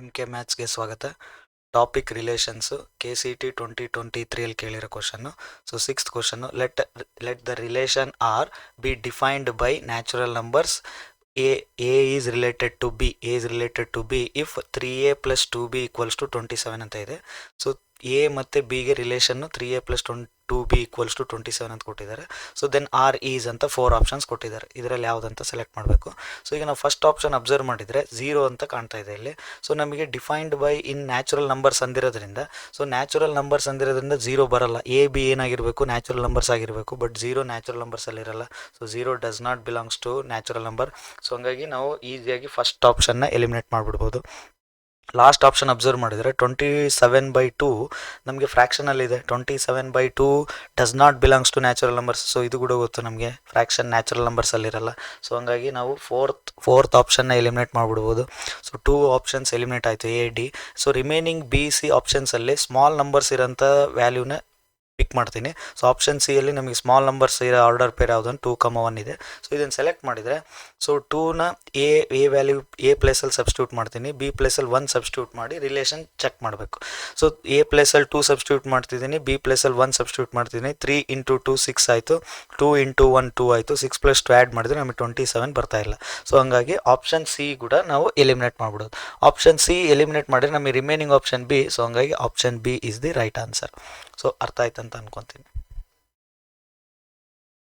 MK ಮ್ಯಾಥ್ಸ್ಗೆ ಸ್ವಾಗತ. Topic relations KCT 2023 ಕೇಳಿರೋ question. So sixth question, let the relation R be defined by natural numbers. A is related to B if 3A plus 2B equals to 27 ಅಂತ ಇದೆ. So A ಮತ್ತು ಬಿಗೆ relation 3A plus 2B equals to 27 ಅಂತ ಕೊಟ್ಟಿದ್ದಾರೆ. So then R is ಅಂತ 4 options ಕೊಟ್ಟಿದ್ದಾರೆ. ಇದರಲ್ಲಿ ಯಾವುದಂತ ಸೆಲೆಕ್ಟ್ ಮಾಡಬೇಕು. ಸೊ ಈಗ ನಾವು ಫಸ್ಟ್ ಆಪ್ಷನ್ ಅಬ್ಸರ್ವ್ ಮಾಡಿದರೆ 0 ಅಂತ ಕಾಣ್ತಾ ಇದೆ ಇಲ್ಲಿ. ಸೊ ನಮಗೆ defined by in natural numbers ಅಂದಿರೋದ್ರಿಂದ, ಸೊ ನ್ಯಾಚುರಲ್ ನಂಬರ್ಸ್ ಅಂದಿರೋದ್ರಿಂದ 0 ಬರಲ್ಲ. ಎ ಬಿ ಏನಾಗಿರಬೇಕು, ನ್ಯಾಚುರಲ್ ನಂಬರ್ಸ್ ಆಗಿರಬೇಕು. ಬಟ್ 0 ನ್ಯಾಚುರಲ್ ನಂಬರ್ಸಲ್ಲಿ ಇರಲ್ಲ. So 0 does not belongs to natural number. So ಹಂಗಾಗಿ ನಾವು ಈಸಿಯಾಗಿ ಫಸ್ಟ್ ಆಪ್ಷನ್ನ ಎಲಿಮಿನೇಟ್ ಮಾಡಿಬಿಡ್ಬೋದು. ಲಾಸ್ಟ್ ಆಪ್ಷನ್ ಅಬ್ಸರ್ವ್ ಮಾಡಿದರೆ 27/2 ನಮಗೆ ಫ್ರ್ಯಾಕ್ಷನಲ್ಲಿದೆ. 27/2 does not belongs to natural numbers. So ಇದು ಕೂಡ ಗೊತ್ತು ನಮಗೆ, ಫ್ರ್ಯಾಕ್ಷನ್ ನ್ಯಾಚುರಲ್ ನಂಬರ್ಸಲ್ಲಿರಲ್ಲ. ಸೊ ಹಂಗಾಗಿ ನಾವು ಫೋರ್ತ್ ಆಪ್ಷನ್ನ ಎಲಿಮಿನೇಟ್ ಮಾಡಿಬಿಡ್ಬೋದು. ಸೊ 2 ಆಪ್ಷನ್ಸ್ ಎಲಿಮಿನೇಟ್ ಆಯಿತು, A D. So remaining B C ಆಪ್ಷನ್ಸಲ್ಲಿ ಸ್ಮಾಲ್ ನಂಬರ್ಸ್ ಇರೋಂಥ ವ್ಯಾಲ್ಯೂನ ಪಿಕ್ ಮಾಡ್ತೀನಿ. ಸೊ ಆಪ್ಷನ್ ಸಿ ಅಲ್ಲಿ ನಮಗೆ ಸ್ಮಾಲ್ ನಂಬರ್ಸ್ ಇರೋ ಆರ್ಡರ್ ಪೇರ್ ಯಾವುದಂದ್ರೆ 2,1 ಇದೆ. ಸೊ ಇದನ್ನು ಸೆಲೆಕ್ಟ್ ಮಾಡಿದರೆ, ಸೊ 2ನ ಎ ವ್ಯಾಲ್ಯೂ ಎ ಪ್ಲೇಸಲ್ಲಿ ಸಬ್ಸ್ಟಿಟ್ಯೂಟ್ ಮಾಡ್ತೀನಿ, ಬಿ ಪ್ಲೇಸಲ್ಲಿ 1 ಸಬ್ಸ್ಟಿಟ್ಯೂಟ್ ಮಾಡಿ ರಿಲೇಷನ್ ಚೆಕ್ ಮಾಡಬೇಕು. ಸೊ ಎ ಪ್ಲೇಸಲ್ಲಿ 2 ಸಬ್ಸ್ಟಿಟ್ಯೂಟ್ ಮಾಡ್ತಿದ್ದೀನಿ, ಬಿ ಪ್ಲೇಸಲ್ಲಿ 1 ಸಬ್ಸ್ಟಿಟ್ಯೂಟ್ ಮಾಡ್ತಿದ್ದೀನಿ. 3 × 2 6 ಆಯಿತು, 2 × 1 2 ಆಯಿತು, 6 + 2 ಆ್ಯಡ್ ಮಾಡಿದರೆ ನಮಗೆ 27 ಬರ್ತಾ ಇಲ್ಲ. ಸೊ ಹಂಗಾಗಿ ಆಪ್ಷನ್ ಸಿ ಕೂಡ ನಾವು ಎಲಿಮಿನೇಟ್ ಮಾಡ್ಬಿಡೋದು. ಆಪ್ಷನ್ ಸಿ ಎಲಿಮಿನೇಟ್ ಮಾಡಿದ್ರೆ ನಮಗೆ ರಿಮೈನಿಂಗ್ ಆಪ್ಷನ್ ಬಿ. ಸೊ ಹಂಗಾಗಿ option B is the right answer. So ಅರ್ಥ ಆಯ್ತು ಅಂತ ಅನ್ಕೊತೀನಿ.